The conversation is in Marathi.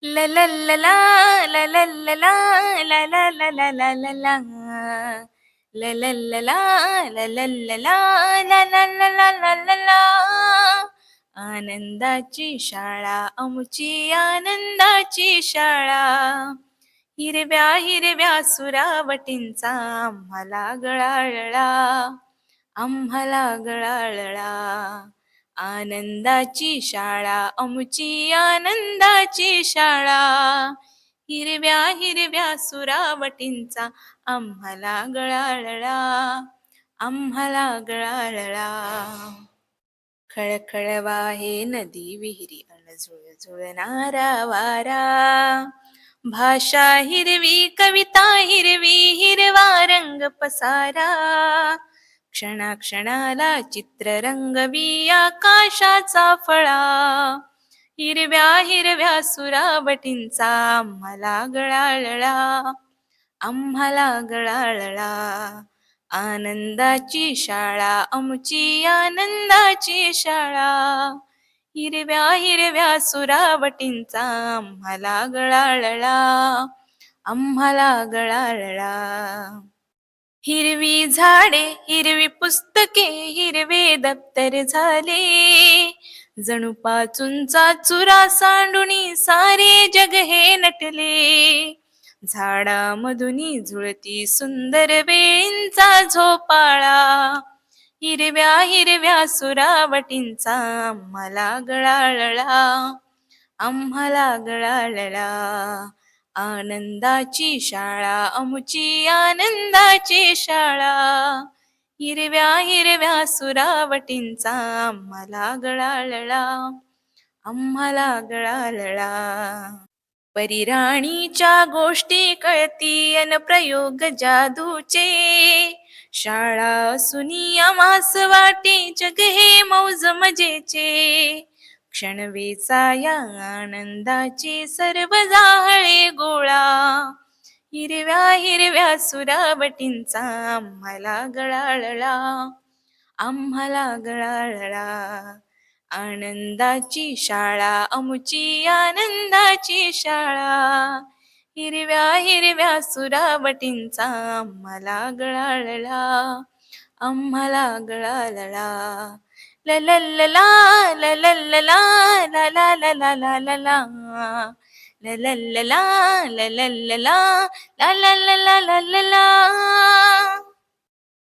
ला ला ला ला ला ला ला ला ला ला ला ला ला ला ला. ला ला ला ला ला ला ला ला ला ला ला ला ला ला ला. आनंदाची शाळा आमची आनंदाची शाळा. हिरव्या हिरव्या सुरावटींचा आम्हाला गळाळला, आम्हाला गळाळला. आनंदाची शाळा आमची आनंदाची शाळा. हिरव्या हिरव्या सुरावटींचा आम्हाला गळाळला, आम्हाला गळाळला. खळखळ वाहे नदी विहिरी अन झुळझुळणारा वारा. भाषा हिरवी कविता हिरवी हिरवा रंग पसारा. क्षणाक्षणाला चित्ररंगवी आकाशाचा फळा. हिरव्या हिरव्या सुरावटींचा आम्हाला गळाळला, आम्हाला गळाळला. आनंदाची शाळा आमची आनंदाची शाळा. हिरव्या हिरव्या सुरावटींचा आम्हाला गळाळला, आम्हाला गळाळला. हिरवी झाडे हिरवी पुस्तके हिरवे दप्तर झाले. जणू पाचूंचा चुरा सांडूनी सारे जग हे नटले. झाडामधुनी झुळती सुंदर वेळींचा झोपाळा. हिरव्या हिरव्या सुरावटींचा आम्हाला गळाळला, आम्हाला गळाळला. आनंदाची शाळा आमची आनंदाची शाळा. हिरव्या हिरव्या सुरावटींचा आम्हाला गळाळला, आम्हाला गळाळला. परीराणीच्या गोष्टी कळती अन प्रयोग जादूचे. शाळा असूनी आम्हास वाटे जग हे मौज मजेचे. क्षण वेचाया आनंदाचे सर्व जाहळे गोळा. हिरव्या हिरव्या सुरावटींचा आम्हाला गळाळला, आम्हाला गळाळला. आनंदाची शाळा आमची आनंदाची शाळा. हिरव्या हिरव्या सुरावटींचा आम्हाला गळाळला, आम्हाला गळाळला. ला ला ला ला ला ला ला ला ला ला ला ला ला ला ला. ला ला ला ला ला ला ला ला ला ला ला ला ला ला ला.